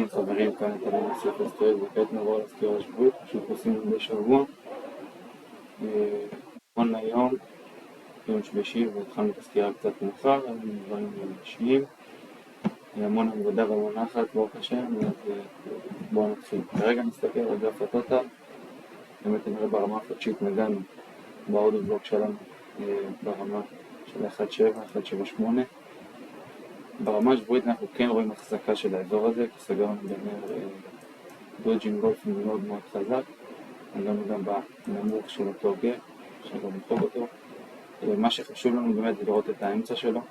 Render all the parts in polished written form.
חברים, כאן את אלון יוסף אסטרל, וכעת נעבור לסקירה השבועית, פשוט עושים מדי שבוע. נכון להיום, יום שלישי, והתחלנו את הסקירה קצת מאוחר, אבל דברים שניים. המון עבודה והמון נחת, ברוך השם, אז בואו נתחיל. כרגע נסתכל על גרף הטוטל, באמת נראה ברמה החודשית נגענו באורדר בלוק שלנו ברמה של 1.7, 1.78. ברמה השבועית אנחנו כן רואים החזקה של האזור הזה, כי סגרנו במר דודג'ינג גולפינג מאוד מאוד חזק. נגענו גם בנמוך של אותו גר, שגם נחוג אותו. מה שחשוב לנו באמת זה לראות את האמצע שלו.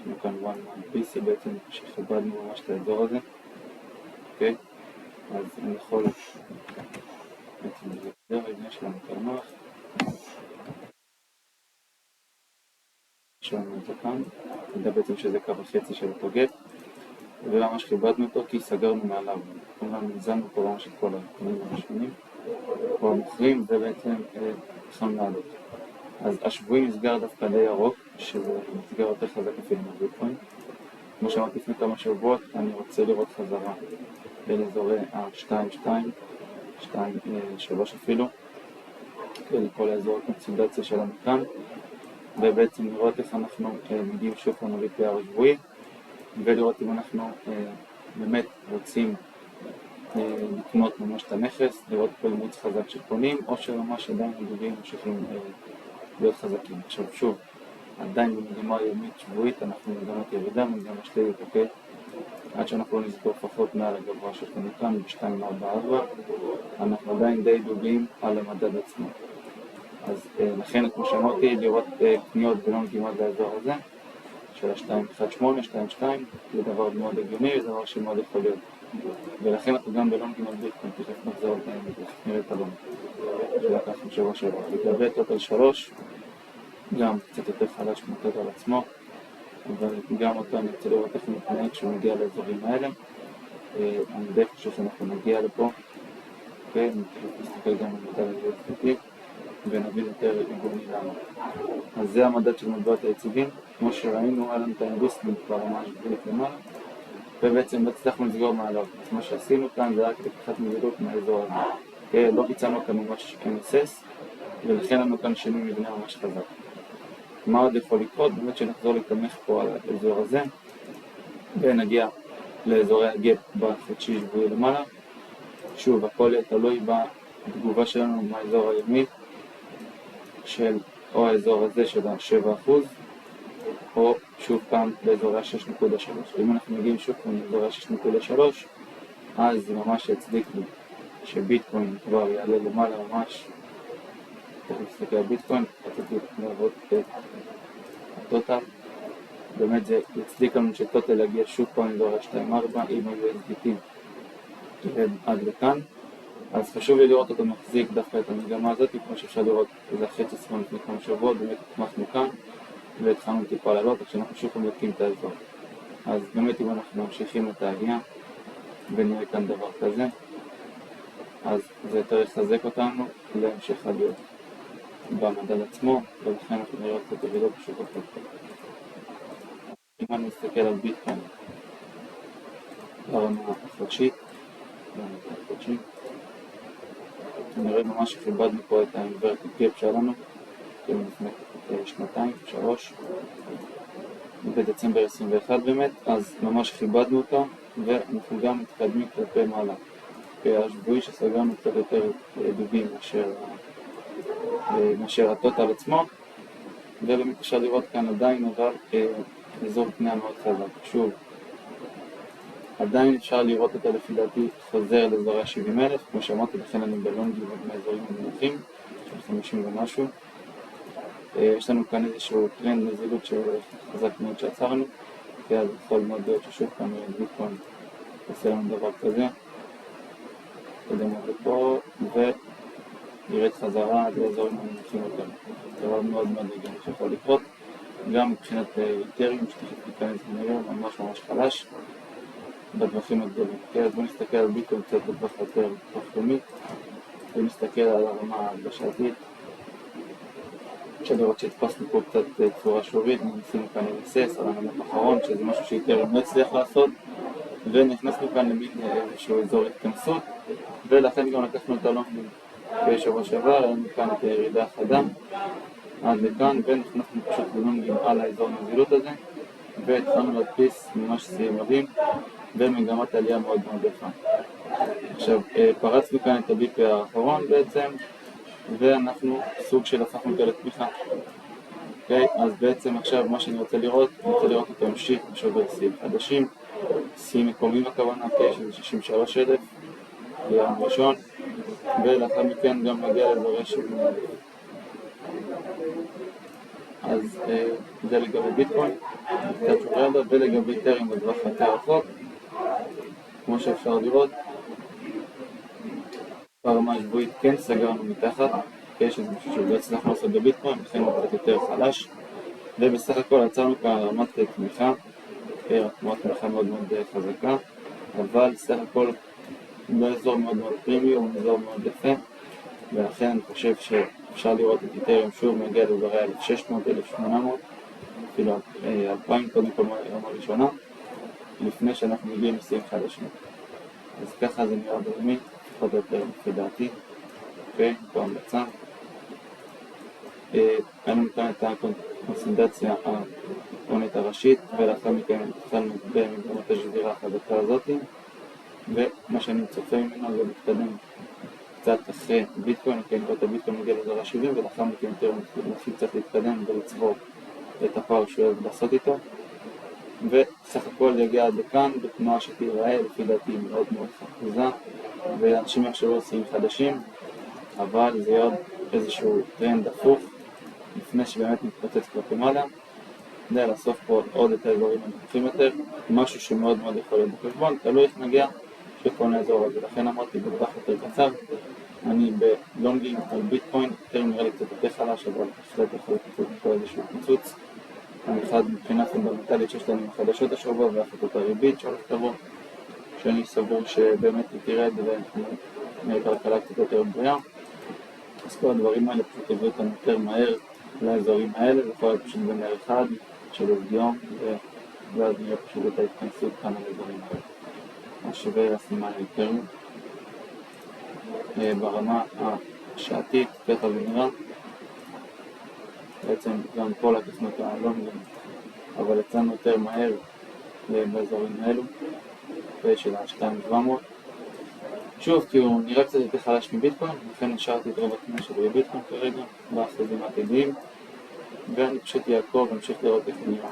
יש לנו כמובן BC בעצם שכיבדנו ממש את האזור הזה. אוקיי? אז אני יכול בעצם לדבר רגע שלנו יותר נוח. שלנו את זה כאן. נדע בעצם שזה קו החצי של אותו גר. ולמה שכיבדנו אותו? כי סגרנו מעליו. כמובן נזלנו פה ממש את כל הקונים הראשונים. פה המוכרים ובעצם התחלנו לעלות. אז השבועי נסגר דווקא די ירוק, שזה נסגר יותר חזק אפילו מהביטקוין. כמו שאמרתי לפני כמה שבועות, אני רוצה לראות חזרה בין אזורי ה-2.2, 2.3 אפילו, לכל האזור הקונסולידציה שלנו כאן, ובעצם לראות איך אנחנו מגיעים שוב לנו ל-PR השבועי, ולראות אם אנחנו באמת רוצים לקנות ממש את הנכס, לראות פה אימוץ חזק של קונים, או שממש עדיין מגיבים ממשיכים להיות חזקים. עכשיו שוב, עדיין במגמה יומית שבועית אנחנו מגמת ירידה, מגמה שלילית, אוקיי? עד שאנחנו לא נסגור לפחות מעל הגבוה שלנו כאן ב-2.44, אנחנו עדיין די דוגלים על המדד עצמו. אז לכן, כמו שאמרתי, לראות קניות ולא נגימה באזור הזה, של ה-2.18, 2.2, זה דבר מאוד הגיוני, זה דבר שמאוד יכול להיות. ולכן אנחנו גם בלונג עם הביטקוין, תכף נחזור נראה את הלונג שלקחנו שבוע שבוע. לגבי טוטל 3, גם קצת יותר חלש מטוטל עצמו, אבל גם אותו אני רוצה לראות איך מתנהג כשהוא מגיע לאזורים האלה. אני די חושב שאנחנו נגיע לפה, ותכף נסתכל גם על מדד ה-USDT ונבין יותר ארגוני למה. אז זה המדד של מטבעות היציבים. כמו שראינו, היה לנו את האינבוסטמנט ברמה השבועית למעלה, ובעצם הצלחנו לסגור מעליו. אז מה שעשינו כאן זה רק לקחת מזירות מהאזור הזה. לא ביצענו כאן ממש MSS, ולכן לנו כאן שינוי מבנה ממש חזק. מה עוד יכול לקרות? באמת שנחזור להתמך פה על האזור הזה, ונגיע לאזורי הגאפ בחודשי שבועי למעלה. שוב, הכל תלוי בתגובה שלנו מהאזור היומי, של או האזור הזה של ה-7%, או שוב פעם באזורי ה-6.3. אם אנחנו מגיעים שוב פעם באזורי ה-6.3, אז זה ממש יצדיק לי שביטקוין כבר יעלה למעלה ממש. תכף נסתכל על ביטקוין, רציתי לעבוד את הטוטל. באמת זה יצדיק לנו שטוטל יגיע שוב פעם באזורי ה-2.4 עם ה-USDT ירד עד לכאן. אז חשוב לי לראות אותו מחזיק דווקא את המגמה הזאת, כמו שאפשר לראות איזה החצי סימן לפני כמה שבועות, באמת התמכנו כאן והתחלנו טיפה לעלות, עד שאנחנו שוב נקים את האזור. אז באמת אם אנחנו ממשיכים את העלייה ונראה כאן דבר כזה, אז זה יותר יחזק אותנו להמשך עליות במדד עצמו, ולכן אנחנו נראה קצת ירידות בשוק החוץ. אם אני מסתכל על ביטקוין ברמה החודשית, נראה ממש שכיבדנו פה את ה-inverted gap שלנו לפני שנתיים, 3 בדצמבר 21 באמת, אז ממש כיבדנו אותה ואנחנו גם מתקדמים כלפי מעלה. השבועי שסגרנו קצת יותר דובים מאשר הטוטל עצמו, ובאמת אפשר לראות כאן עדיין אבל אזור פניה מאוד חזק. שוב, עדיין אפשר לראות אותה לפי דעתי חוזר לאזורי ה-70,000, כמו שאמרתי, לכן אני בלונגי מהאזורים המנוחים, של 50 ומשהו. יש לנו כאן איזשהו טרנד נזילות שחזק מאוד שעצרנו, כי אז יכול מאוד להיות ששוב כאן ביטקוין עושה לנו דבר כזה. קודם עוד לפה, וירד חזרה עד לאזורים המנוחים יותר. דבר מאוד מאוד הגיוני שיכול לקרות, גם מבחינת איתרים שתכף ניכנס ונראה ממש חלש בטווחים הגדולים. אז בואו נסתכל על ביטקוין קצת בטווח יותר תחומי, ונסתכל על הרמה השעתית. אפשר לראות שהתפסנו פה קצת צורה שורית, ניסינו כאן MSS על הנמוך האחרון, שזה משהו שאיתרים לא הצליח לעשות, ונכנסנו כאן למין איזשהו אזור התכנסות, ולכן גם לקחנו את הלונגים. בשבוע שעבר ראינו כאן את הירידה החדה עד לכאן, ונכנסנו פשוט ללונגים על האזור הנזילות הזה, והתחלנו להדפיס ממש שיאים מדהים במגמת עלייה מאוד מאוד יפה. עכשיו פרצנו כאן את הביפ האחרון בעצם, ואנחנו סוג של הפכנו אותו לתמיכה. אוקיי, אז בעצם עכשיו מה שאני רוצה לראות אותו המשיך בשובר שיאים חדשים, שיאים מקומיים הכוונה, שזה 63,000 ביום ראשון, ולאחר מכן גם נגיע לאזורי 70,000. אז זה לגבי ביטקוין, קצת שורדה, ולגבי איתריום בטווח יותר רחוק, כמו שאפשר לראות, ברמה השבועית כן סגרנו מתחת, שזה משהו שלא הצלחנו לעשות בביטקוין, לכן הוא קצת יותר חלש, ובסך הכל עצרנו כאן רמת תמיכה, רמת תמיכה מאוד מאוד חזקה, אבל סך הכל לא אזור מאוד מאוד פרימיום, הוא אזור מאוד יפה, ולכן אני חושב שאפשר לראות את איתריום שוב מגיע לאזורי 1,600, 1,800, אפילו 2,000 קודם כל מהיום הראשונה, לפני שאנחנו מגיעים לשיאים חדשים. אז ככה זה נראה ברמית, פחות או יותר לפי דעתי, פה המלצה. היינו כאן את הקונסולדציה העקרונית הראשית, ולאחר מכן התחלנו במגמת השבירה החזקה הזאת, ומה שאני צופה ממנו זה מתקדם קצת אחרי ביטקוין, כי נראה את הביטקוין מגיע לאזור ה-70, ולאחר מכן יותר נתחיל קצת להתקדם ולצבור את הפער שהוא אוהב לעשות איתו, וסך הכל יגיע עד לכאן בתנועה שתיראה לפי דעתי מאוד מאוד חזקה, ואנשים יחשבו שיאים חדשים, אבל זה עוד איזשהו טרנד הפוך לפני שבאמת מתפוצץ כלפי מעלה, כדי לאסוף פה עוד את האזורים הנמוכים יותר, משהו שמאוד מאוד יכול להיות בחשבון, תלוי איך נגיע שכל האזור הזה. לכן אמרתי בטווח יותר קצר, אני בלונגים על ביטקוין, יותר נראה לי קצת יותר חלש, אבל בהחלט יכול להיות פה איזשהו פיצוץ. אחד מבחינה פונדמנטלית שיש לנו חדשות השבוע והפחתות הריבית שהולכת לבוא, שאני סבור שבאמת היא תרד ונראה כלכלה קצת יותר בריאה. אז כל הדברים האלה פשוט עוברו אותנו יותר מהר לאזורים האלה, זה יכול להיות פשוט בנר אחד של יום, ואז נראה פשוט את ההתכנסות כאן על האזורים האלה. אז שווה לסימן יותר. ברמה השעתית, ככה זה נראה. בעצם גם פה לקחנו את הלונגים, אבל יצאנו יותר מהר באזורים האלו, של ה-2,700. שוב, כי הוא נראה קצת יותר חלש מביטקוין, לכן נשארתי את רוב הקנה שלי בביטקוין כרגע, באחוזים העתידיים, ואני פשוט יעקוב ואמשיך לראות איך נראה.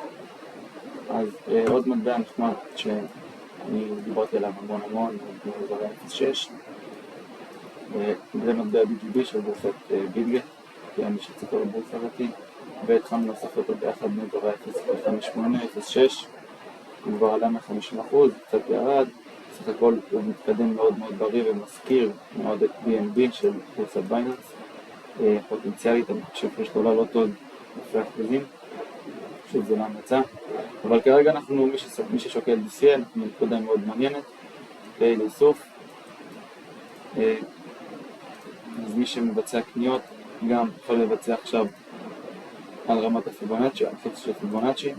אז עוד מטבע נחמד שאני דיברתי עליו המון, באזורי 0.6, זה מטבע BGB של בורסת ביטגט, כי אני שציפור לבורסה הזאתי, והתחלנו לאסוף אותו ביחד מאזורי 0.58, 0.6, הוא כבר עלה מ-50%, קצת ירד, סך הכל הוא מתקדם מאוד מאוד בריא ומזכיר מאוד את BNB של בורסת בייננס, פוטנציאלית, אני חושב שיש לו לא טוב לפי אחוזים, פשוט זה להמלצה, אבל כרגע אנחנו, מי ששוקל DCA, אנחנו נקודה מאוד מעניינת, לאיסוף, אז מי שמבצע קניות גם יכול לבצע עכשיו על רמת הפיבונאצ'י, על חץ של פיבונאצ'י.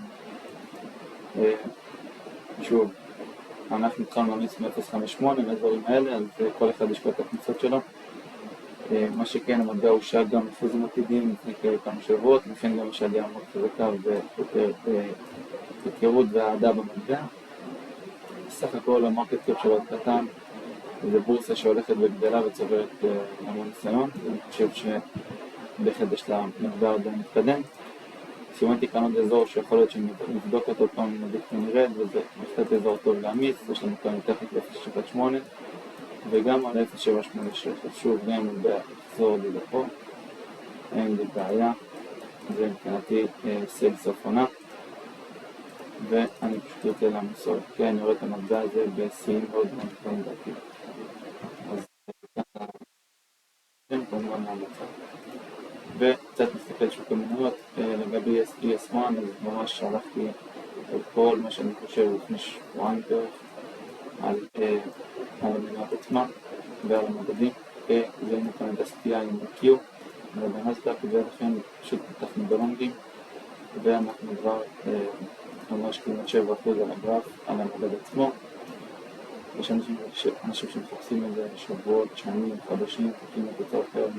שוב, אנחנו התחלנו להמליץ מ-0.58 מהדברים האלה, אז כל אחד יש פה את הכניסות שלו. מה שכן, המטבע הושג גם אחוזים עתידיים לפני כמה שבועות, לכן גם יש עלייה מאוד חזקה ויותר היכרות והאהדה במטבע. בסך הכל המרקט קאפ שלו קטן, זו בורסה שהולכת וגדלה וצוברת המון ניסיון, ואני חושב שבהחלט יש לה מטבע עוד מתקדם. סימנתי כאן עוד אזור שיכול להיות שנבדוק אותו פעם אם הביטקוין ירד, וזה בהחלט אזור טוב להמיץ, יש לנו כאן מתחת ל-0.78 וגם על 0.786, אז שוב גם לחזור לי לפה, אין לי בעיה, זה מבחינתי סייל סוף עונה, ואני פשוט רוצה להמסור, כי אני רואה את המטבע הזה בשיאים מאוד מאוד גבוהים דעתי. אז ככה, כן, כמובן מהמצב. וקצת מסתכל שוק המניות, לגבי ES1, אז ממש שלחתי על כל מה שאני חושב לפני שבועיים בערך, על המניות עצמה ועל המדדים, והיינו כאן את SPI עם ה-Q ובנסדק, ולכן פשוט פתחנו בלונגים, ואנחנו כבר ממש כמעט 7% על הגרף, על המדד עצמו, יש אנשים שמחפשים את זה שבועות, שנים, חדשים, חכים את הצעות אחרת,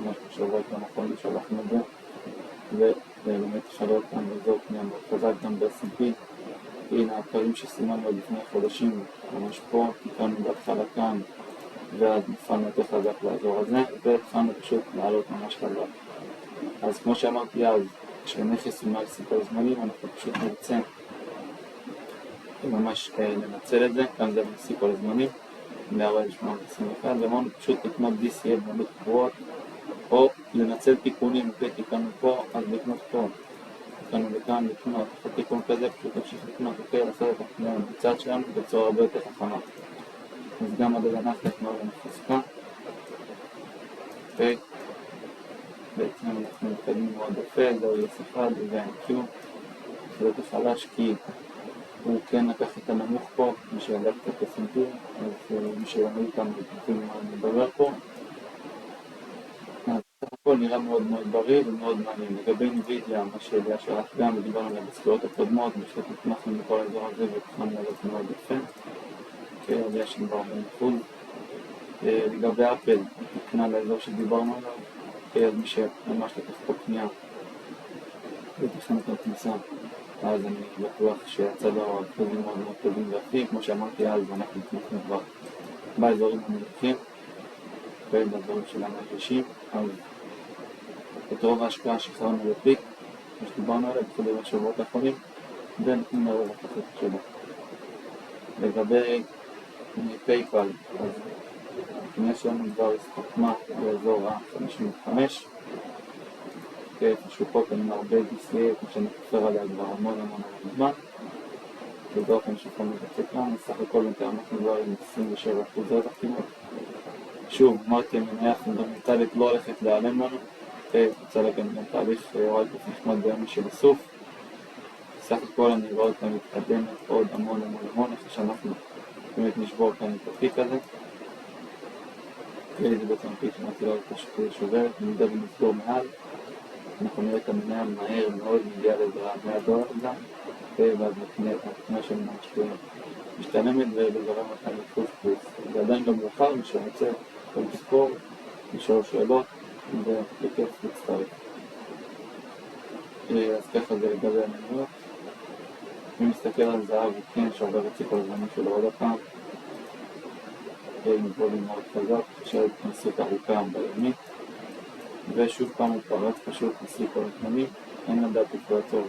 ממש בשבועות הנכון שלחנו את זה, ובאמת חלות כאן באזור פנייה מאוד חזק גם ב-S&P. הנה הפערים שסימנו עוד לפני חודשים, ממש פה, תיקנו בהתחלה כאן, ואז נפלנו יותר חזק לאזור הזה, והתחלנו פשוט לעלות ממש חזק. אז כמו שאמרתי אז, כשנכס הוא מעל סיפור זמנים, אנחנו פשוט נרצה ממש לנצל את זה, כאן זה סיפור הזמנים, מ-4821, ואמרנו פשוט לקנות DCF בעמוד קבועות, או לנצל תיקונים, תיקנו פה, אז לקנות פה, תיקנו לכאן, לקנות, אחרי תיקון כזה, פשוט נמשיך לקנות, לעשות את הקנייה בצד שלנו בצורה הרבה יותר חכמה. אז גם עד הדנף תכנון ומחזקה, בעצם אנחנו מתקדמים מאוד יפה, זהו S1 ו-NQ, זה חלש כי הוא כן לקח את הנמוך פה, מי שידע קצת S&P, אז מי שלמד איתנו בתחומים מה אני מדבר פה. אז סך הכל נראה מאוד מאוד בריא ומאוד מעניין. לגבי NVIDIA, מה שאליה שלח גם, ודיברנו עליה בסקירות הקודמות, בשביל נתמכנו מכל האזור הזה ותכננו עליו מאוד יפה, כעלייה של 40%. לגבי אפל, נקנה לאזור שדיברנו עליו, אז מי שממש לקח פה קנייה ותכנן את הכניסה, אז אני בטוח שהצד האחוזים מאוד מאוד טובים ויפים, כמו שאמרתי אז, אנחנו נתמכנו כבר באזורים המלכים ובאזורים שלנו הקשים, אז את רוב ההשקעה שחררנו בפיק, כמו שדיברנו עליה בכדי בשבועות האחרונים, ונתנו לרוב התחת שלו. לגבי פייפל, אז הקנייה שלנו כבר הסתכמה באזור ה-55, איפשהו פה כאן הרבה DCA, כמו שאני כופר עליה כבר המון זמן, באזור 55 כאן, סך הכל בינתיים אנחנו כבר עם 27% רזח כמעט. שוב, אמרתי, המניה הפונדמנטלית לא הולכת להיעלם לנו, רוצה להגיד גם תהליך הורדת נחמד בימים של הסוף. סך הכל אני רואה אותה מתקדמת עוד המון, אחרי שאנחנו באמת נשבור כאן את הפיק הזה. זה בעצם הפיק שמעתי לראות את השקול שוברת, נמדה ונסגור מעל. אנחנו נראה את המניה מהר מאוד, נגיע לעזרה $100 גם, ואז נקנה את הקנייה של ממש משתלמת ובזרה 200% פלוס. זה עדיין לא מאוחר, מי שרוצה יכול לזכור, לשאול שאלות ובכיף להצטרף. אז ככה זה לגבי המניות. אם נסתכל על זהב, כן, שהרבה רציף על הזמנים שלו עוד הפעם. עם ווליום מאוד חזק, של התכנסות ארוכה ביומית. ושוב פעם הוא פרץ פשוט נסי כל הזמנים, אין לדעת איפה לעצור.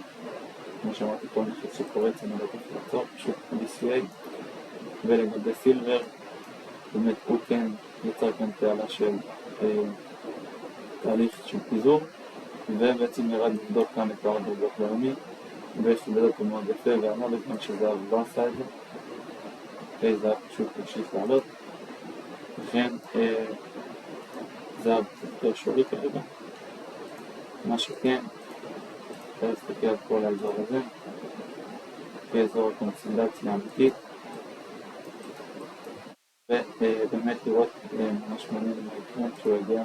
כמו שאמרתי כל נכס שפורץ, אין לדעת איפה לעצור, פשוט DCA. ולגבי סילבר, באמת הוא כן יצר כאן תעלה של תהליך של פיזור, ובעצם ירד לבדוק כאן את העוד דרגות ביומי, וכיבד אותו מאוד יפה, ואמר בזמן שזהב לא עשה את זה, זהב פשוט תמשיך לעלות, לכן זהב יותר שורי כרגע. מה שכן, אפשר להסתכל על כל האזור הזה, כאזור הקונסולדציה האמיתית, ובאמת לראות ממש מעניין מה יקרה כשהוא יגיע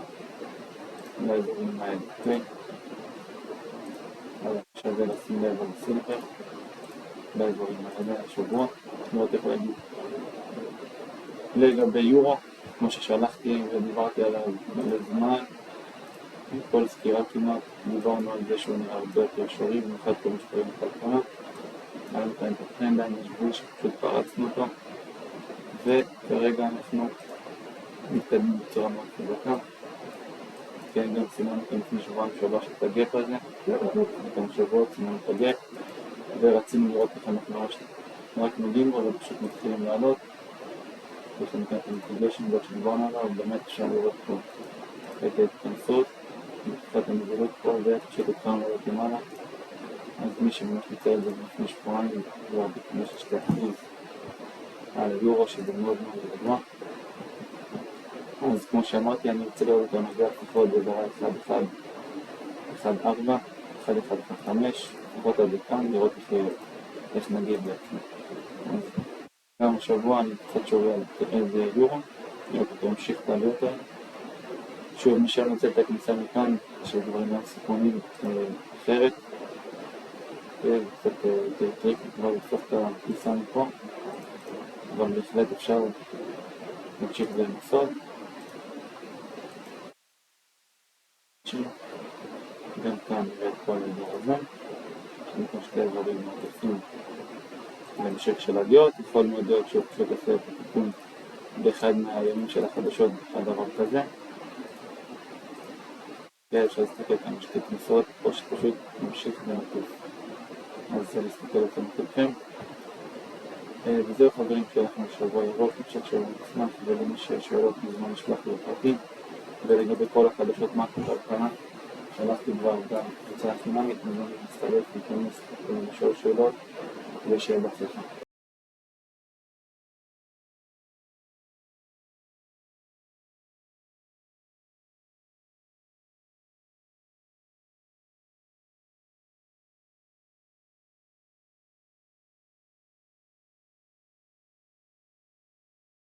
לאזורים האלה. אז שווה לשים לב על סילבר באזורים האלה השבוע, לראות איך להגיד. לגבי יורו, כמו ששלחתי ודיברתי עליו לזמן, כל סקירה כמעט דיברנו על זה שהוא נראה הרבה יותר שורי, במיוחד כל משפרים בכלכלה. היה לנו כאן את הטרנד המשבועי שפשוט פרצנו אותו, וכרגע אנחנו מתקדמים בצורה מאוד חזקה. כן, גם סימנו כאן לפני שבועיים שעבר את הגאפ הזה, כמה שבועות סימנו את הגאפ, ורצינו לראות איך אנחנו רק נוגעים בו ופשוט מתחילים לעלות. יש לנו כאן את המקודשים בו שדיברנו עליו, באמת אפשר לראות פה את ההתכנסות, בתקופת המזלות פה, ופשוט התחלנו לראות למעלה. אז מי שממש ניצר את זה לפני שבועיים, כבר ב-5-2% על היורו, שזה מאוד מאוד גבוה. אז כמו שאמרתי, אני רוצה לראות את הנוגע לפחות בזרה 1-1-1-4, 1-1-1-5, לפחות עד לכאן, לראות איך נגיב בעצמי. אז גם השבוע אני קצת שווה על איזה יורו, לראות אותו ממשיך את העליות האלה. שוב, מי שנוצא את הכניסה מכאן, שכבר אין סיכונים אחרת, וקצת יותר טריק כבר לפתוח את הכניסה מפה. אבל בהחלט אפשר להמשיך ולנסות. גם כאן נראה את כל האזור הזה, יש לנו כאן שתי אזורים מאוד יפים להמשך של עליות. יכול מאוד להיות שהוא פשוט עושה את התיקון באחד מהימים של החדשות, אחד דבר כזה. אפשר להסתכל כאן שתי כניסות, או שפשוט נמשיך ונטוס. אז להסתכל על כמותכם. וזהו חברים, שיהיה לכם שבוע ירוק, נמשך שבוע נשמח, ולמי שיש שאלות מזמן נשלח לי פרטים. ולגבי כל החדשות מה קורה כאן, שלחתי כבר בקבוצה החינמית, מזמן להצטרף, להיכנס, לשאול שאלות, ושיהיה בהצלחה.